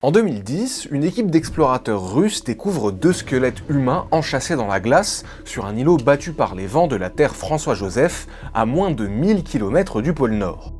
En 2010, une équipe d'explorateurs russes découvre 2 squelettes humains enchâssés dans la glace sur un îlot battu par les vents de la Terre François-Joseph à moins de 1000 km du pôle Nord.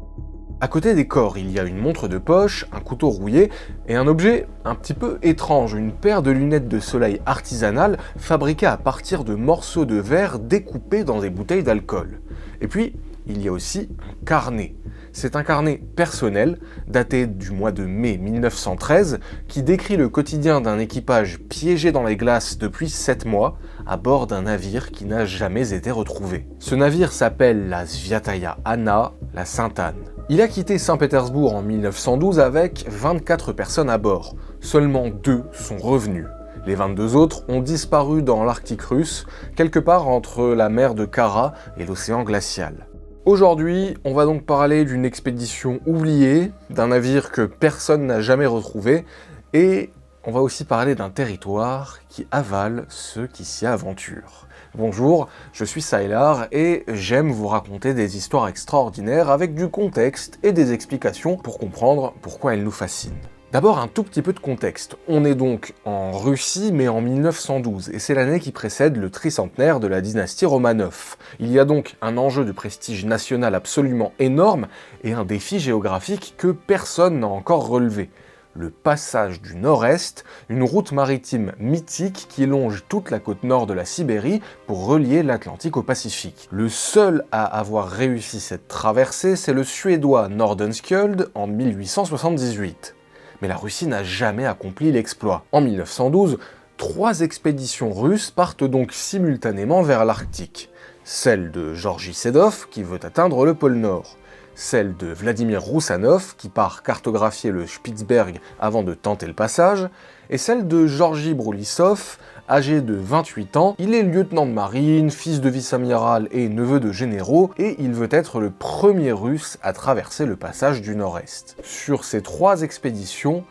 À côté des corps, il y a une montre de poche, un couteau rouillé et un objet un petit peu étrange, une paire de lunettes de soleil artisanales fabriquées à partir de morceaux de verre découpés dans des bouteilles d'alcool. Et puis, il y a aussi un carnet. C'est un carnet personnel, daté du mois de mai 1913, qui décrit le quotidien d'un équipage piégé dans les glaces depuis 7 mois, à bord d'un navire qui n'a jamais été retrouvé. Ce navire s'appelle la Sviataya Anna, la Sainte-Anne. Il a quitté Saint-Pétersbourg en 1912 avec 24 personnes à bord. Seulement 2 sont revenus. Les 22 autres ont disparu dans l'Arctique russe, quelque part entre la mer de Kara et l'océan glacial. Aujourd'hui, on va donc parler d'une expédition oubliée, d'un navire que personne n'a jamais retrouvé, et on va aussi parler d'un territoire qui avale ceux qui s'y aventurent. Bonjour, je suis Saïlar et j'aime vous raconter des histoires extraordinaires avec du contexte et des explications pour comprendre pourquoi elles nous fascinent. D'abord un tout petit peu de contexte. On est donc en Russie mais en 1912 et c'est l'année qui précède le tricentenaire de la dynastie Romanov. Il y a donc un enjeu de prestige national absolument énorme et un défi géographique que personne n'a encore relevé. Le passage du Nord-Est, une route maritime mythique qui longe toute la côte nord de la Sibérie pour relier l'Atlantique au Pacifique. Le seul à avoir réussi cette traversée, c'est le Suédois Nordenskjöld en 1878. Mais la Russie n'a jamais accompli l'exploit. En 1912, 3 expéditions russes partent donc simultanément vers l'Arctique. Celle de Georgi Sedov, qui veut atteindre le pôle Nord. Celle de Vladimir Roussanov, qui part cartographier le Spitzberg avant de tenter le passage, et celle de Georgi Broulissov, âgé de 28 ans, il est lieutenant de marine, fils de vice-amiral et neveu de généraux, et il veut être le premier russe à traverser le passage du Nord-Est. Sur ces 3 expéditions,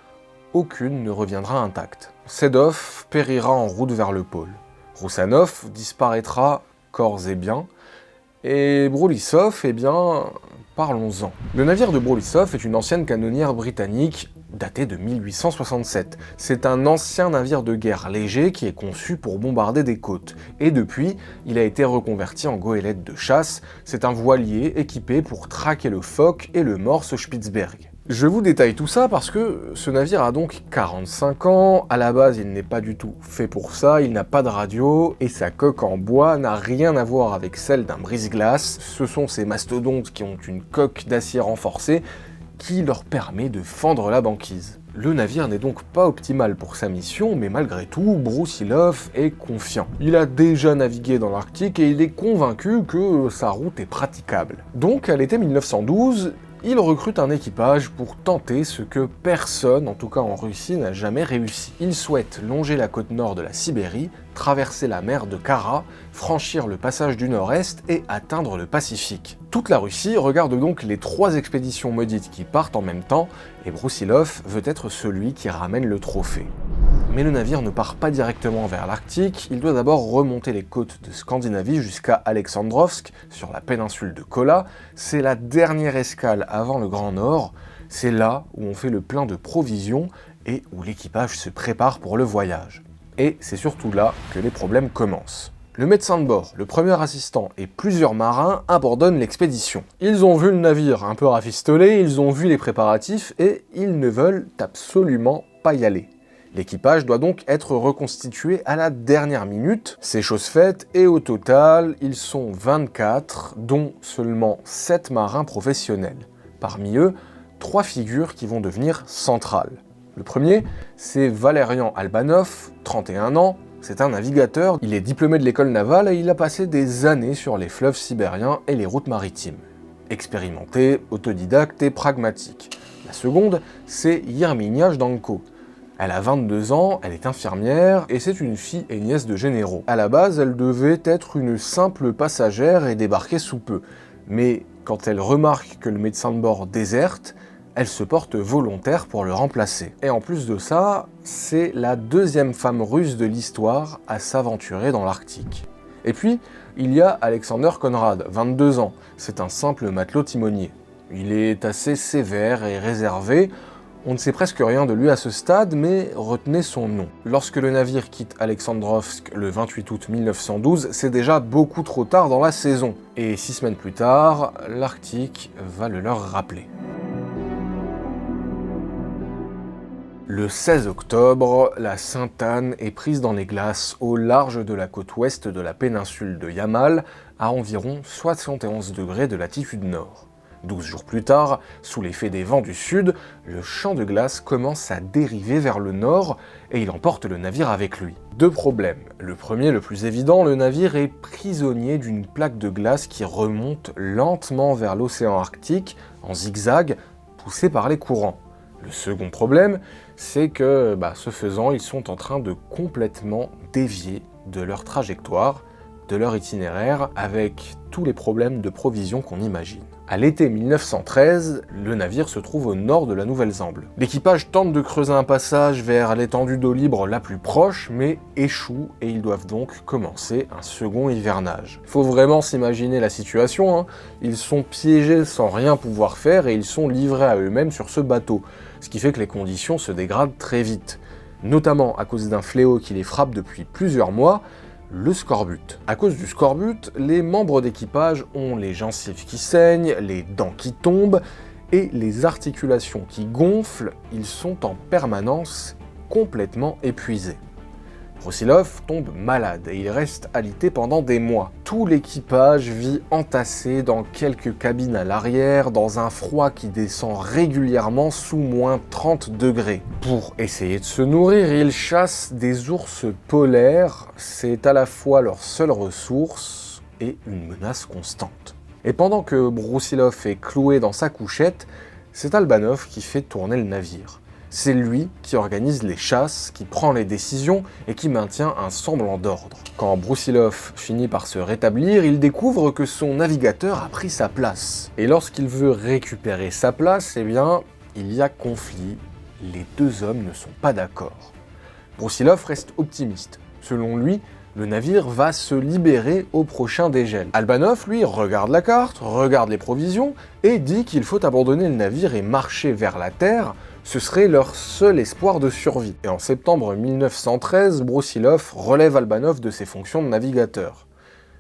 aucune ne reviendra intacte. Sedov périra en route vers le pôle. Roussanov disparaîtra corps et biens, et Broulissov, parlons-en. Le navire de Broulissov est une ancienne canonnière britannique datée de 1867. C'est un ancien navire de guerre léger qui est conçu pour bombarder des côtes. Et depuis, il a été reconverti en goélette de chasse. C'est un voilier équipé pour traquer le phoque et le morse au Spitzberg. Je vous détaille tout ça parce que ce navire a donc 45 ans, à la base il n'est pas du tout fait pour ça, il n'a pas de radio, et sa coque en bois n'a rien à voir avec celle d'un brise-glace. Ce sont ces mastodontes qui ont une coque d'acier renforcée qui leur permet de fendre la banquise. Le navire n'est donc pas optimal pour sa mission, mais malgré tout, Broussilov est confiant. Il a déjà navigué dans l'Arctique et il est convaincu que sa route est praticable. Donc à l'été 1912, il recrute un équipage pour tenter ce que personne, en tout cas en Russie, n'a jamais réussi. Il souhaite longer la côte nord de la Sibérie, traverser la mer de Kara, franchir le passage du Nord-Est et atteindre le Pacifique. Toute la Russie regarde donc les 3 expéditions maudites qui partent en même temps, et Broussilov veut être celui qui ramène le trophée. Mais le navire ne part pas directement vers l'Arctique, il doit d'abord remonter les côtes de Scandinavie jusqu'à Alexandrovsk, sur la péninsule de Kola. C'est la dernière escale avant le Grand Nord, c'est là où on fait le plein de provisions et où l'équipage se prépare pour le voyage. Et c'est surtout là que les problèmes commencent. Le médecin de bord, le premier assistant et plusieurs marins abandonnent l'expédition. Ils ont vu le navire un peu rafistolé, ils ont vu les préparatifs et ils ne veulent absolument pas y aller. L'équipage doit donc être reconstitué à la dernière minute, c'est chose faite, et au total, ils sont 24, dont seulement 7 marins professionnels. Parmi eux, 3 figures qui vont devenir centrales. Le premier, c'est Valerian Albanov, 31 ans, c'est un navigateur, il est diplômé de l'école navale et il a passé des années sur les fleuves sibériens et les routes maritimes. Expérimenté, autodidacte et pragmatique. La seconde, c'est Yerminia Jdanko. Elle a 22 ans, elle est infirmière, et c'est une fille et nièce de généraux. À la base, elle devait être une simple passagère et débarquer sous peu. Mais quand elle remarque que le médecin de bord déserte, elle se porte volontaire pour le remplacer. Et en plus de ça, c'est la 2e femme russe de l'histoire à s'aventurer dans l'Arctique. Et puis, il y a Alexander Konrad, 22 ans. C'est un simple matelot timonier. Il est assez sévère et réservé, On ne sait presque rien de lui à ce stade, mais retenez son nom. Lorsque le navire quitte Alexandrovsk le 28 août 1912, c'est déjà beaucoup trop tard dans la saison. Et 6 semaines plus tard, l'Arctique va le leur rappeler. Le 16 octobre, la Sainte-Anne est prise dans les glaces au large de la côte ouest de la péninsule de Yamal, à environ 71 degrés de latitude nord. 12 jours plus tard, sous l'effet des vents du sud, le champ de glace commence à dériver vers le nord et il emporte le navire avec lui. Deux problèmes. Le premier, le plus évident, le navire est prisonnier d'une plaque de glace qui remonte lentement vers l'océan Arctique, en zigzag, poussé par les courants. Le second problème, c'est que, ce faisant, ils sont en train de complètement dévier de leur trajectoire, de leur itinéraire, avec tous les problèmes de provision qu'on imagine. À l'été 1913, le navire se trouve au nord de la Nouvelle-Zambie. L'équipage tente de creuser un passage vers l'étendue d'eau libre la plus proche, mais échoue et ils doivent donc commencer un second hivernage. Faut vraiment s'imaginer la situation, hein. Ils sont piégés sans rien pouvoir faire et ils sont livrés à eux-mêmes sur ce bateau, ce qui fait que les conditions se dégradent très vite, notamment à cause d'un fléau qui les frappe depuis plusieurs mois, le scorbut. À cause du scorbut, les membres d'équipage ont les gencives qui saignent, les dents qui tombent et les articulations qui gonflent, ils sont en permanence complètement épuisés. Broussilov tombe malade et il reste alité pendant des mois. Tout l'équipage vit entassé dans quelques cabines à l'arrière, dans un froid qui descend régulièrement sous moins 30 degrés. Pour essayer de se nourrir, ils chassent des ours polaires, c'est à la fois leur seule ressource et une menace constante. Et pendant que Broussilov est cloué dans sa couchette, c'est Albanov qui fait tourner le navire. C'est lui qui organise les chasses, qui prend les décisions et qui maintient un semblant d'ordre. Quand Broussilov finit par se rétablir, il découvre que son navigateur a pris sa place. Et lorsqu'il veut récupérer sa place, il y a conflit. Les deux hommes ne sont pas d'accord. Broussilov reste optimiste. Selon lui, le navire va se libérer au prochain dégel. Albanov, lui, regarde la carte, regarde les provisions et dit qu'il faut abandonner le navire et marcher vers la terre. Ce serait leur seul espoir de survie. Et en septembre 1913, Broussilov relève Albanov de ses fonctions de navigateur.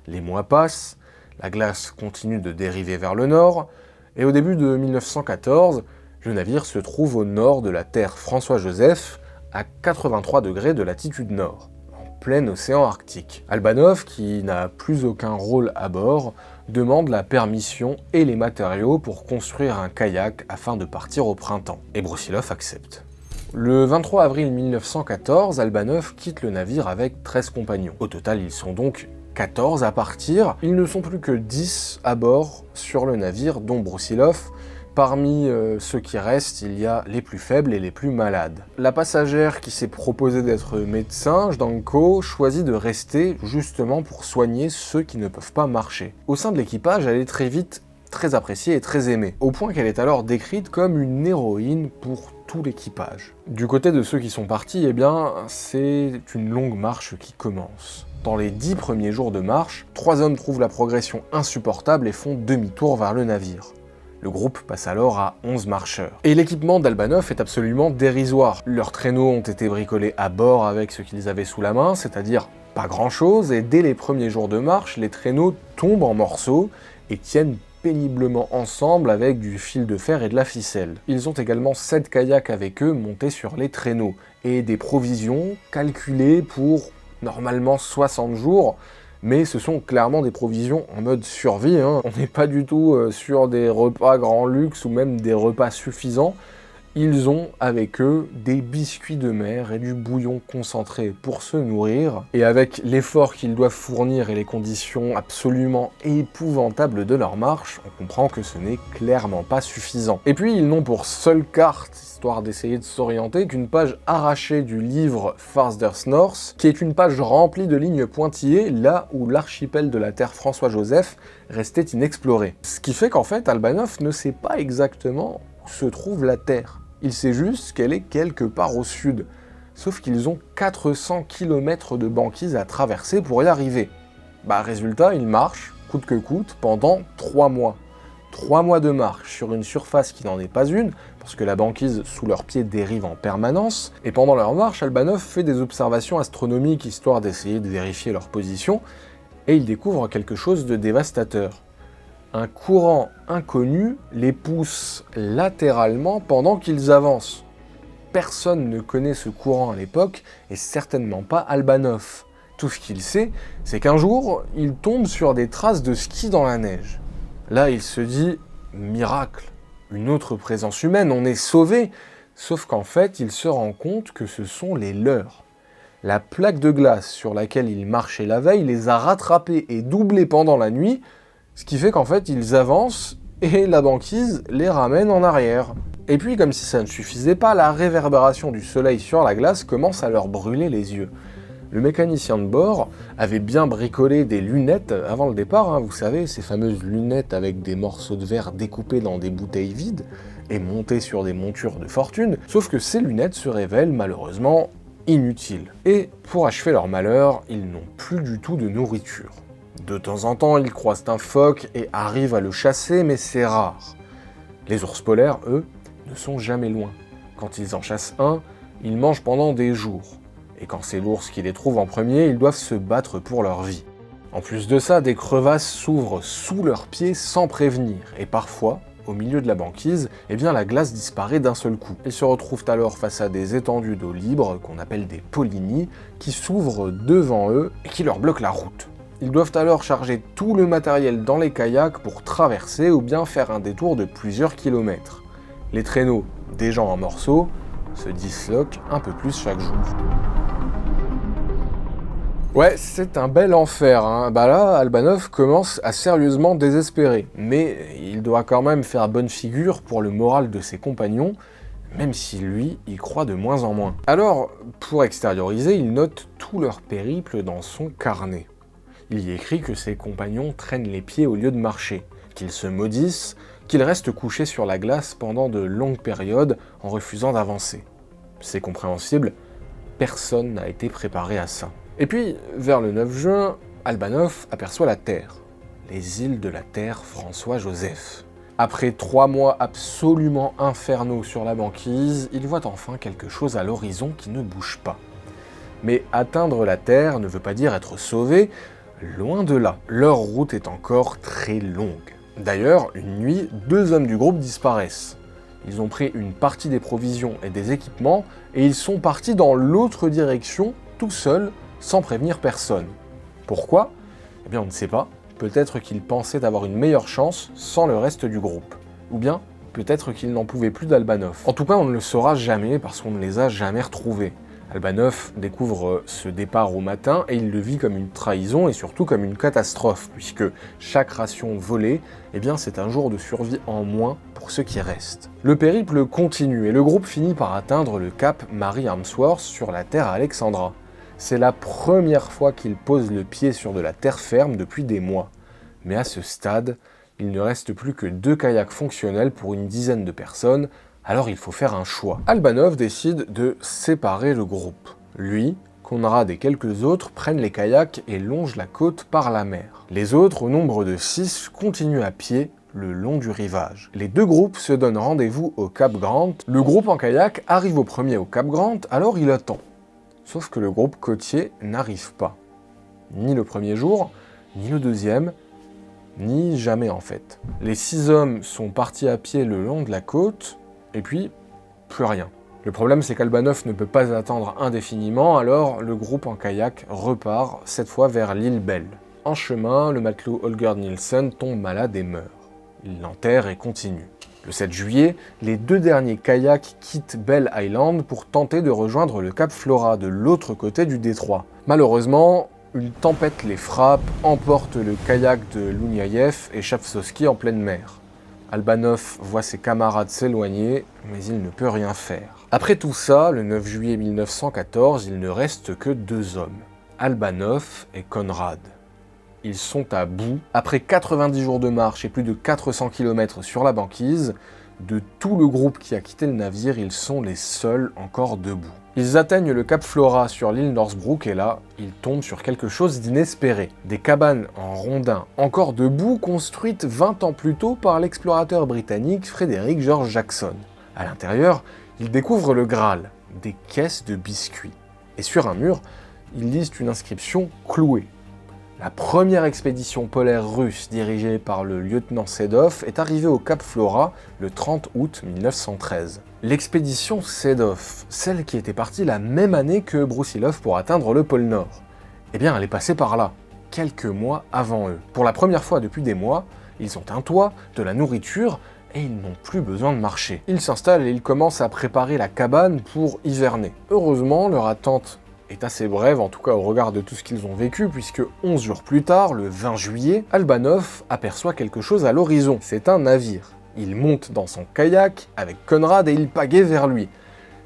Les mois passent, la glace continue de dériver vers le nord, et au début de 1914, le navire se trouve au nord de la terre François-Joseph, à 83 degrés de latitude nord, en plein océan Arctique. Albanov, qui n'a plus aucun rôle à bord, demande la permission et les matériaux pour construire un kayak afin de partir au printemps. Et Broussilov accepte. Le 23 avril 1914, Albanov quitte le navire avec 13 compagnons. Au total, ils sont donc 14 à partir. Ils ne sont plus que 10 à bord sur le navire, dont Broussilov. Parmi ceux qui restent, il y a les plus faibles et les plus malades. La passagère qui s'est proposée d'être médecin, Jdanko, choisit de rester justement pour soigner ceux qui ne peuvent pas marcher. Au sein de l'équipage, elle est très vite très appréciée et très aimée, au point qu'elle est alors décrite comme une héroïne pour tout l'équipage. Du côté de ceux qui sont partis, c'est une longue marche qui commence. Dans les 10 premiers jours de marche, 3 hommes trouvent la progression insupportable et font demi-tour vers le navire. Le groupe passe alors à 11 marcheurs. Et l'équipement d'Albanov est absolument dérisoire. Leurs traîneaux ont été bricolés à bord avec ce qu'ils avaient sous la main, c'est-à-dire pas grand-chose, et dès les premiers jours de marche, les traîneaux tombent en morceaux et tiennent péniblement ensemble avec du fil de fer et de la ficelle. Ils ont également 7 kayaks avec eux montés sur les traîneaux, et des provisions calculées pour normalement 60 jours, mais ce sont clairement des provisions en mode survie, hein. On n'est pas du tout sur des repas grand luxe ou même des repas suffisants. Ils ont avec eux des biscuits de mer et du bouillon concentré pour se nourrir, et avec l'effort qu'ils doivent fournir et les conditions absolument épouvantables de leur marche, on comprend que ce n'est clairement pas suffisant. Et puis ils n'ont pour seule carte, histoire d'essayer de s'orienter, qu'une page arrachée du livre Farthest North, qui est une page remplie de lignes pointillées, là où l'archipel de la terre François-Joseph restait inexploré. Ce qui fait qu'en fait, Albanov ne sait pas exactement où se trouve la Terre. Il sait juste qu'elle est quelque part au sud. Sauf qu'ils ont 400 km de banquise à traverser pour y arriver. Résultat, ils marchent, coûte que coûte, pendant 3 mois. 3 mois de marche sur une surface qui n'en est pas une, parce que la banquise sous leurs pieds dérive en permanence, et pendant leur marche, Albanov fait des observations astronomiques histoire d'essayer de vérifier leur position, et il découvre quelque chose de dévastateur. Un courant inconnu les pousse latéralement pendant qu'ils avancent. Personne ne connaît ce courant à l'époque, et certainement pas Albanov. Tout ce qu'il sait, c'est qu'un jour, il tombe sur des traces de ski dans la neige. Là, il se dit « miracle, une autre présence humaine, on est sauvé !» Sauf qu'en fait, il se rend compte que ce sont les leurs. La plaque de glace sur laquelle ils marchaient la veille les a rattrapés et doublés pendant la nuit, ce qui fait qu'en fait, ils avancent et la banquise les ramène en arrière. Et puis, comme si ça ne suffisait pas, la réverbération du soleil sur la glace commence à leur brûler les yeux. Le mécanicien de bord avait bien bricolé des lunettes avant le départ, vous savez, ces fameuses lunettes avec des morceaux de verre découpés dans des bouteilles vides et montés sur des montures de fortune, sauf que ces lunettes se révèlent malheureusement inutiles. Et pour achever leur malheur, ils n'ont plus du tout de nourriture. De temps en temps, ils croisent un phoque et arrivent à le chasser, mais c'est rare. Les ours polaires, eux, ne sont jamais loin. Quand ils en chassent un, ils mangent pendant des jours. Et quand c'est l'ours qui les trouve en premier, ils doivent se battre pour leur vie. En plus de ça, des crevasses s'ouvrent sous leurs pieds sans prévenir, et parfois, au milieu de la banquise, la glace disparaît d'un seul coup. Ils se retrouvent alors face à des étendues d'eau libre, qu'on appelle des polynies, qui s'ouvrent devant eux et qui leur bloquent la route. Ils doivent alors charger tout le matériel dans les kayaks pour traverser ou bien faire un détour de plusieurs kilomètres. Les traîneaux, déjà en morceaux, se disloquent un peu plus chaque jour. Ouais, c'est un bel enfer, Là, Albanov commence à sérieusement désespérer, mais il doit quand même faire bonne figure pour le moral de ses compagnons, même si lui, y croit de moins en moins. Alors, pour extérioriser, il note tout leur périple dans son carnet. Il y écrit que ses compagnons traînent les pieds au lieu de marcher, qu'ils se maudissent, qu'ils restent couchés sur la glace pendant de longues périodes en refusant d'avancer. C'est compréhensible, personne n'a été préparé à ça. Et puis, vers le 9 juin, Albanov aperçoit la Terre, les îles de la Terre François-Joseph. Après 3 mois absolument infernaux sur la banquise, il voit enfin quelque chose à l'horizon qui ne bouge pas. Mais atteindre la Terre ne veut pas dire être sauvé, loin de là. Leur route est encore très longue. D'ailleurs, une nuit, 2 hommes du groupe disparaissent. Ils ont pris une partie des provisions et des équipements, et ils sont partis dans l'autre direction, tout seuls, sans prévenir personne. Pourquoi ? On ne sait pas. Peut-être qu'ils pensaient avoir une meilleure chance sans le reste du groupe. Ou bien, peut-être qu'ils n'en pouvaient plus d'Albanov. En tout cas, on ne le saura jamais parce qu'on ne les a jamais retrouvés. Albanov découvre ce départ au matin et il le vit comme une trahison et surtout comme une catastrophe, puisque chaque ration volée, c'est un jour de survie en moins pour ceux qui restent. Le périple continue et le groupe finit par atteindre le cap Mary Harmsworth sur la terre Alexandra. C'est la première fois qu'ils posent le pied sur de la terre ferme depuis des mois. Mais à ce stade, il ne reste plus que 2 kayaks fonctionnels pour une dizaine de personnes, alors il faut faire un choix. Albanov décide de séparer le groupe. Lui, Conrad et quelques autres prennent les kayaks et longent la côte par la mer. Les autres, au nombre de 6, continuent à pied le long du rivage. Les 2 groupes se donnent rendez-vous au Cap Grant. Le groupe en kayak arrive au premier au Cap Grant, alors il attend. Sauf que le groupe côtier n'arrive pas. Ni le premier jour, ni le deuxième, ni jamais en fait. Les 6 hommes sont partis à pied le long de la côte, et puis, plus rien. Le problème, c'est qu'Albanov ne peut pas attendre indéfiniment, alors le groupe en kayak repart, cette fois vers l'île Belle. En chemin, le matelot Holger Nielsen tombe malade et meurt. Il l'enterre et continue. Le 7 juillet, les 2 derniers kayaks quittent Bell Island pour tenter de rejoindre le Cap Flora de l'autre côté du détroit. Malheureusement, une tempête les frappe, emporte le kayak de Louniaïev et Chapsovski en pleine mer. Albanov voit ses camarades s'éloigner, mais il ne peut rien faire. Après tout ça, le 9 juillet 1914, il ne reste que 2 hommes, Albanov et Conrad. Ils sont à bout. Après 90 jours de marche et plus de 400 km sur la banquise, De tout le groupe qui a quitté le navire, ils sont les seuls encore debout. Ils atteignent le cap Flora sur l'île Northbrook et là, ils tombent sur quelque chose d'inespéré. Des cabanes en rondins encore debout, construites 20 ans plus tôt par l'explorateur britannique Frederick George Jackson. À l'intérieur, ils découvrent le Graal, des caisses de biscuits. Et sur un mur, ils lisent une inscription clouée. La première expédition polaire russe dirigée par le lieutenant Sedov est arrivée au cap Flora le 30 août 1913. L'expédition Sedov, celle qui était partie la même année que Brusilov pour atteindre le pôle Nord, eh bien elle est passée par là, quelques mois avant eux. Pour la première fois depuis des mois, ils ont un toit, de la nourriture, et ils n'ont plus besoin de marcher. Ils s'installent et ils commencent à préparer la cabane pour hiverner. Heureusement, leur attente est assez brève, en tout cas au regard de tout ce qu'ils ont vécu, puisque 11 jours plus tard, le 20 juillet, Albanov aperçoit quelque chose à l'horizon. C'est un navire. Il monte dans son kayak avec Conrad et il pagaie vers lui.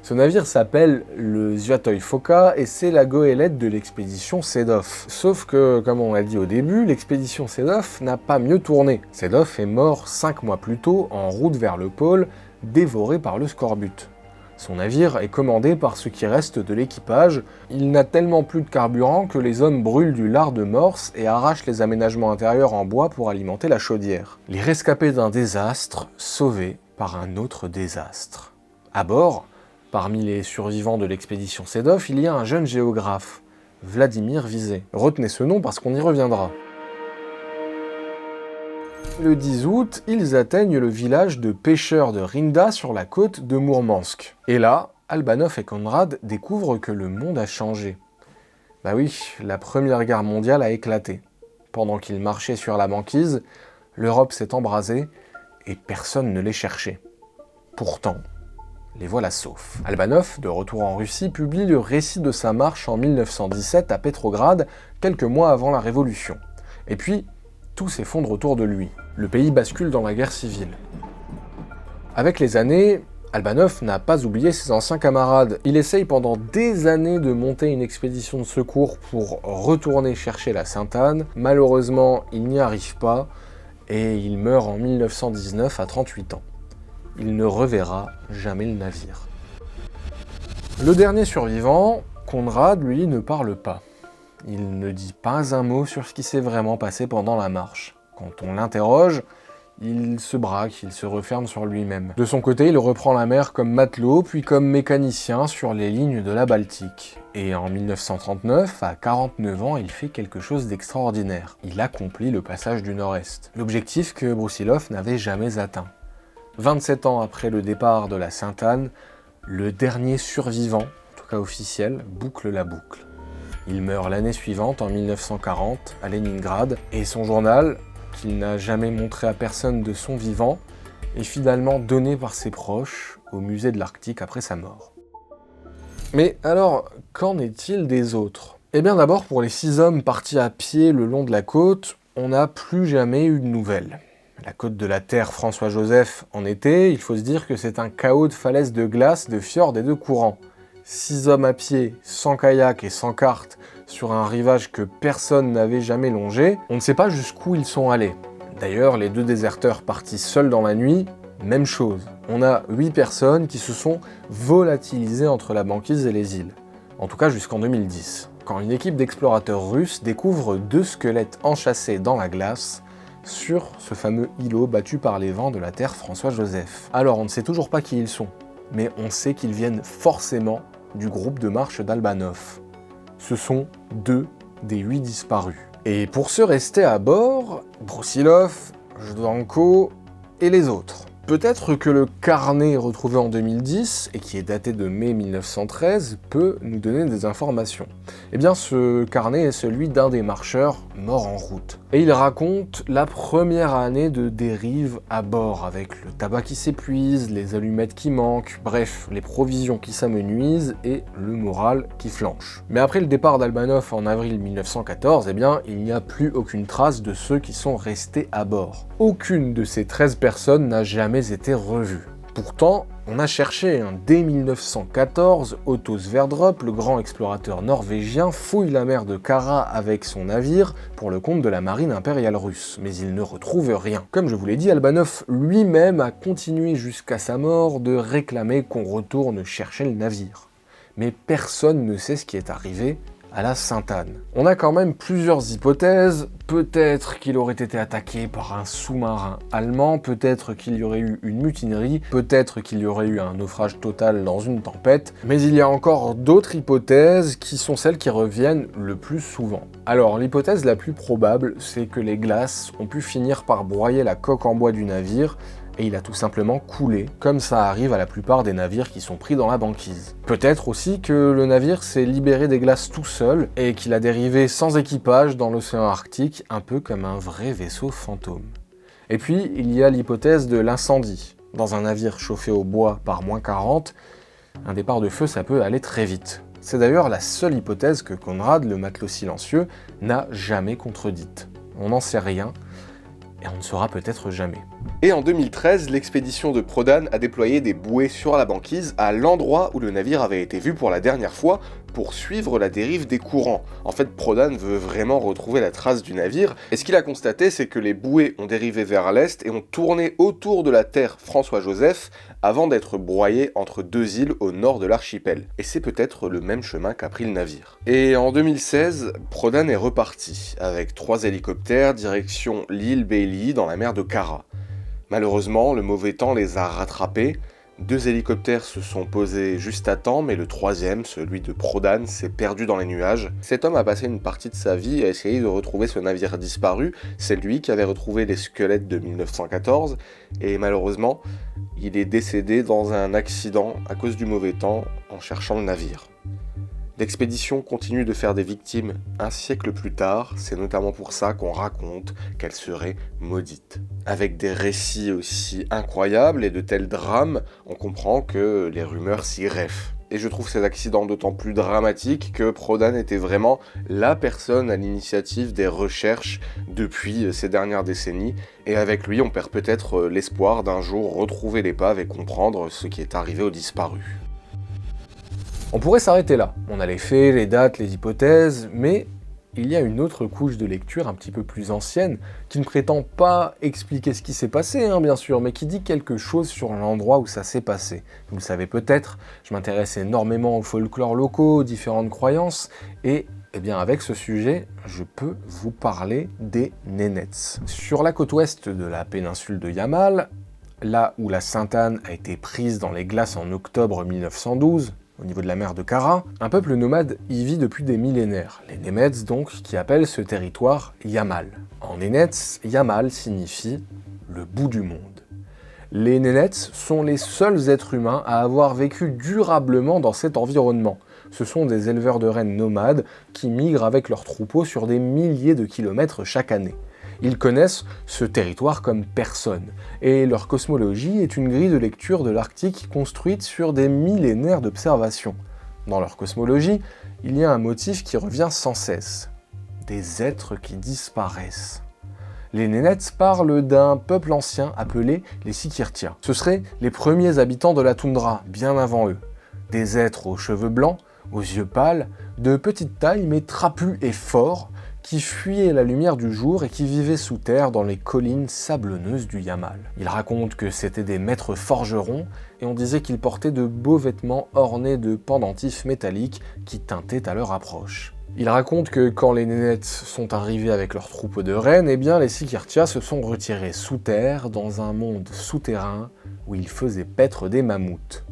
Ce navire s'appelle le Zviatoy Foka et c'est la goélette de l'expédition Sedov. Sauf que, comme on l'a dit au début, l'expédition Sedov n'a pas mieux tourné. Sedov est mort 5 mois plus tôt en route vers le pôle, dévoré par le scorbut. Son navire est commandé par ce qui reste de l'équipage. Il n'a tellement plus de carburant que les hommes brûlent du lard de morse et arrachent les aménagements intérieurs en bois pour alimenter la chaudière. Les rescapés d'un désastre, sauvés par un autre désastre. À bord, parmi les survivants de l'expédition Sedov, il y a un jeune géographe, Vladimir Vizet. Retenez ce nom parce qu'on y reviendra. Le 10 août, ils atteignent le village de pêcheurs de Rinda sur la côte de Mourmansk. Et là, Albanov et Conrad découvrent que le monde a changé. Bah oui, la Première Guerre mondiale a éclaté. Pendant qu'ils marchaient sur la banquise, l'Europe s'est embrasée et personne ne les cherchait. Pourtant, les voilà saufs. Albanov, de retour en Russie, publie le récit de sa marche en 1917 à Petrograd, quelques mois avant la Révolution. Et puis, tout s'effondre autour de lui. Le pays bascule dans la guerre civile. Avec les années, Albanov n'a pas oublié ses anciens camarades. Il essaye pendant des années de monter une expédition de secours pour retourner chercher la Sainte-Anne. Malheureusement, il n'y arrive pas et il meurt en 1919 à 38 ans. Il ne reverra jamais le navire. Le dernier survivant, Conrad, lui, ne parle pas. Il ne dit pas un mot sur ce qui s'est vraiment passé pendant la marche. Quand on l'interroge, il se braque, il se referme sur lui-même. De son côté, il reprend la mer comme matelot, puis comme mécanicien sur les lignes de la Baltique. Et en 1939, à 49 ans, il fait quelque chose d'extraordinaire. Il accomplit le passage du Nord-Est. L'objectif que Brusilov n'avait jamais atteint. 27 ans après le départ de la Sainte-Anne, le dernier survivant, en tout cas officiel, boucle la boucle. Il meurt l'année suivante, en 1940, à Leningrad, et son journal, qu'il n'a jamais montré à personne de son vivant, est finalement donné par ses proches au musée de l'Arctique après sa mort. Mais alors, qu'en est-il des autres ? Eh bien d'abord, pour les 6 hommes partis à pied le long de la côte, on n'a plus jamais eu de nouvelles. La côte de la Terre François-Joseph en été, il faut se dire que c'est un chaos de falaises de glace, de fjords et de courants. 6 hommes à pied, sans kayak et sans carte, sur un rivage que personne n'avait jamais longé, on ne sait pas jusqu'où ils sont allés. D'ailleurs, les 2 déserteurs partis seuls dans la nuit, même chose. On a 8 personnes qui se sont volatilisées entre la banquise et les îles. En tout cas jusqu'en 2010, quand une équipe d'explorateurs russes découvre 2 squelettes enchâssés dans la glace sur ce fameux îlot battu par les vents de la Terre François-Joseph. Alors on ne sait toujours pas qui ils sont, mais on sait qu'ils viennent forcément du groupe de marche d'Albanov. Ce sont 2 des 8 disparus. Et pour ceux restés à bord, Brusilov, Jdanko et les autres. Peut-être que le carnet retrouvé en 2010, et qui est daté de mai 1913, peut nous donner des informations. Eh bien, ce carnet est celui d'un des marcheurs morts en route. Et il raconte la première année de dérive à bord, avec le tabac qui s'épuise, les allumettes qui manquent, bref, les provisions qui s'amenuisent et le moral qui flanche. Mais après le départ d'Albanov en avril 1914, eh bien, il n'y a plus aucune trace de ceux qui sont restés à bord. Aucune de ces 13 personnes n'a jamais été revue. Pourtant, on a cherché. Dès 1914, Otto Sverdrup, le grand explorateur norvégien, fouille la mer de Kara avec son navire pour le compte de la marine impériale russe, mais il ne retrouve rien. Comme je vous l'ai dit, Albanov lui-même a continué jusqu'à sa mort de réclamer qu'on retourne chercher le navire. Mais personne ne sait ce qui est arrivé à la Sainte-Anne. On a quand même plusieurs hypothèses. Peut-être qu'il aurait été attaqué par un sous-marin allemand, peut-être qu'il y aurait eu une mutinerie, peut-être qu'il y aurait eu un naufrage total dans une tempête, mais il y a encore d'autres hypothèses qui sont celles qui reviennent le plus souvent. Alors, l'hypothèse la plus probable, c'est que les glaces ont pu finir par broyer la coque en bois du navire, et il a tout simplement coulé, comme ça arrive à la plupart des navires qui sont pris dans la banquise. Peut-être aussi que le navire s'est libéré des glaces tout seul, et qu'il a dérivé sans équipage dans l'océan Arctique, un peu comme un vrai vaisseau fantôme. Et puis, il y a l'hypothèse de l'incendie. Dans un navire chauffé au bois par -40, un départ de feu ça peut aller très vite. C'est d'ailleurs la seule hypothèse que Conrad, le matelot silencieux, n'a jamais contredite. On n'en sait rien, et on ne saura peut-être jamais. Et en 2013, l'expédition de Prodan a déployé des bouées sur la banquise à l'endroit où le navire avait été vu pour la dernière fois pour suivre la dérive des courants. En fait, Prodan veut vraiment retrouver la trace du navire, et ce qu'il a constaté, c'est que les bouées ont dérivé vers l'est et ont tourné autour de la terre François-Joseph avant d'être broyées entre deux îles au nord de l'archipel. Et c'est peut-être le même chemin qu'a pris le navire. Et en 2016, Prodan est reparti, avec 3 hélicoptères direction l'île Bailey dans la mer de Kara. Malheureusement, le mauvais temps les a rattrapés. 2 hélicoptères se sont posés juste à temps, mais le 3e, celui de Prodan, s'est perdu dans les nuages. Cet homme a passé une partie de sa vie à essayer de retrouver ce navire disparu. C'est lui qui avait retrouvé les squelettes de 1914, et malheureusement, il est décédé dans un accident à cause du mauvais temps en cherchant le navire. L'expédition continue de faire des victimes un siècle plus tard, c'est notamment pour ça qu'on raconte qu'elle serait maudite. Avec des récits aussi incroyables et de tels drames, on comprend que les rumeurs s'y greffent. Et je trouve ces accidents d'autant plus dramatiques que Prodan était vraiment la personne à l'initiative des recherches depuis ces dernières décennies, et avec lui on perd peut-être l'espoir d'un jour retrouver l'épave et comprendre ce qui est arrivé aux disparus. On pourrait s'arrêter là. On a les faits, les dates, les hypothèses, mais il y a une autre couche de lecture un petit peu plus ancienne, qui ne prétend pas expliquer ce qui s'est passé, bien sûr, mais qui dit quelque chose sur l'endroit où ça s'est passé. Vous le savez peut-être, je m'intéresse énormément aux folklores locaux, aux différentes croyances, et bien avec ce sujet, je peux vous parler des Nénètes. Sur la côte ouest de la péninsule de Yamal, là où la Sainte-Anne a été prise dans les glaces en octobre 1912, au niveau de la mer de Kara, un peuple nomade y vit depuis des millénaires. Les Nénètes donc, qui appellent ce territoire Yamal. En Nénètes, Yamal signifie le bout du monde. Les Nénètes sont les seuls êtres humains à avoir vécu durablement dans cet environnement. Ce sont des éleveurs de rennes nomades qui migrent avec leurs troupeaux sur des milliers de kilomètres chaque année. Ils connaissent ce territoire comme personne, et leur cosmologie est une grille de lecture de l'Arctique construite sur des millénaires d'observations. Dans leur cosmologie, il y a un motif qui revient sans cesse. Des êtres qui disparaissent. Les Nénètes parlent d'un peuple ancien appelé les Sikirtia. Ce seraient les premiers habitants de la toundra, bien avant eux. Des êtres aux cheveux blancs, aux yeux pâles, de petite taille mais trapus et forts, qui fuyaient la lumière du jour et qui vivaient sous terre dans les collines sablonneuses du Yamal. Ils racontent que c'étaient des maîtres forgerons, et on disait qu'ils portaient de beaux vêtements ornés de pendentifs métalliques qui tintaient à leur approche. Ils racontent que quand les Nénètes sont arrivés avec leurs troupeaux de rennes, les Sikirtia se sont retirés sous terre dans un monde souterrain où ils faisaient paître des mammouths.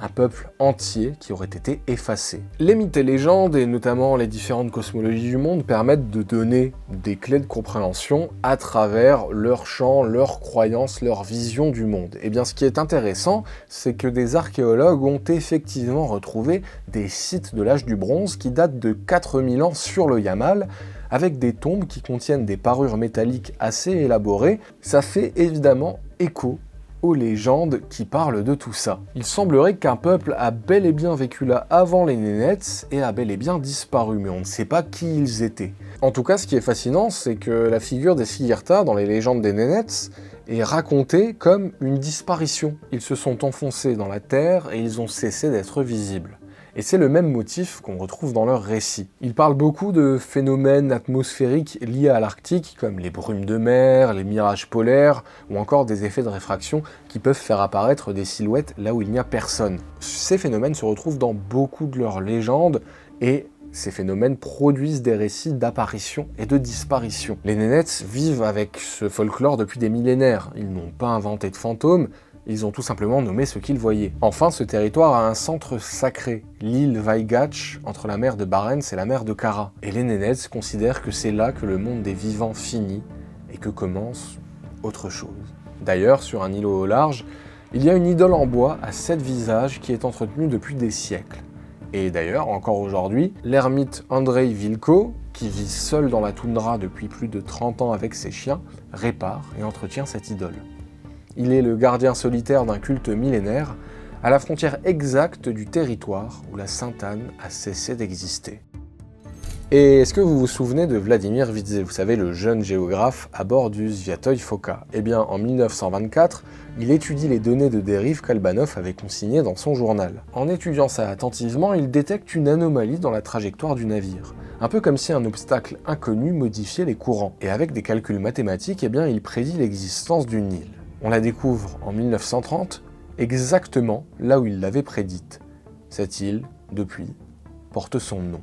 Un peuple entier qui aurait été effacé. Les mythes et légendes, et notamment les différentes cosmologies du monde, permettent de donner des clés de compréhension à travers leurs chants, leurs croyances, leur vision du monde. Et bien ce qui est intéressant, c'est que des archéologues ont effectivement retrouvé des sites de l'âge du bronze qui datent de 4000 ans sur le Yamal, avec des tombes qui contiennent des parures métalliques assez élaborées. Ça fait évidemment écho aux légendes qui parlent de tout ça. Il semblerait qu'un peuple a bel et bien vécu là avant les Nénètes et a bel et bien disparu, mais on ne sait pas qui ils étaient. En tout cas, ce qui est fascinant, c'est que la figure des Sighirta dans les légendes des Nénètes est raconté comme une disparition. Ils se sont enfoncés dans la terre et ils ont cessé d'être visibles. Et c'est le même motif qu'on retrouve dans leur récit. Ils parlent beaucoup de phénomènes atmosphériques liés à l'Arctique, comme les brumes de mer, les mirages polaires, ou encore des effets de réfraction qui peuvent faire apparaître des silhouettes là où il n'y a personne. Ces phénomènes se retrouvent dans beaucoup de leurs légendes, et ces phénomènes produisent des récits d'apparition et de disparition. Les Nénètes vivent avec ce folklore depuis des millénaires. Ils n'ont pas inventé de fantômes, ils ont tout simplement nommé ce qu'ils voyaient. Enfin, ce territoire a un centre sacré, l'île Vaigache, entre la mer de Barents et la mer de Kara. Et les Nénètes considèrent que c'est là que le monde des vivants finit et que commence autre chose. D'ailleurs, sur un îlot au large, il y a une idole en bois à 7 visages qui est entretenue depuis des siècles. Et d'ailleurs, encore aujourd'hui, l'ermite Andrei Vilko, qui vit seul dans la toundra depuis plus de 30 ans avec ses chiens, répare et entretient cette idole. Il est le gardien solitaire d'un culte millénaire, à la frontière exacte du territoire où la Sainte-Anne a cessé d'exister. Et est-ce que vous vous souvenez de Vladimir Vidzé, vous savez, le jeune géographe à bord du Sviatoy Foka? Eh bien, en 1924, il étudie les données de dérive qu'Albanov avait consignées dans son journal. En étudiant ça attentivement, il détecte une anomalie dans la trajectoire du navire. Un peu comme si un obstacle inconnu modifiait les courants. Et avec des calculs mathématiques, eh bien, il prédit l'existence d'une île. On la découvre en 1930, exactement là où il l'avait prédite. Cette île, depuis, porte son nom.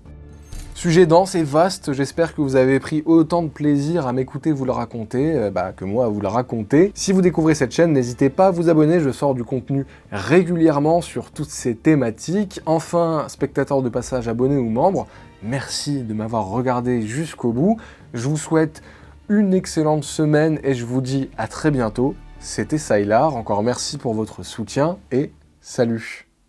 Sujet dense et vaste, j'espère que vous avez pris autant de plaisir à m'écouter vous le raconter, que moi à vous le raconter. Si vous découvrez cette chaîne, n'hésitez pas à vous abonner, je sors du contenu régulièrement sur toutes ces thématiques. Enfin, spectateurs de passage, abonnés ou membres, merci de m'avoir regardé jusqu'au bout. Je vous souhaite une excellente semaine et je vous dis à très bientôt. C'était Sylar, encore merci pour votre soutien et salut!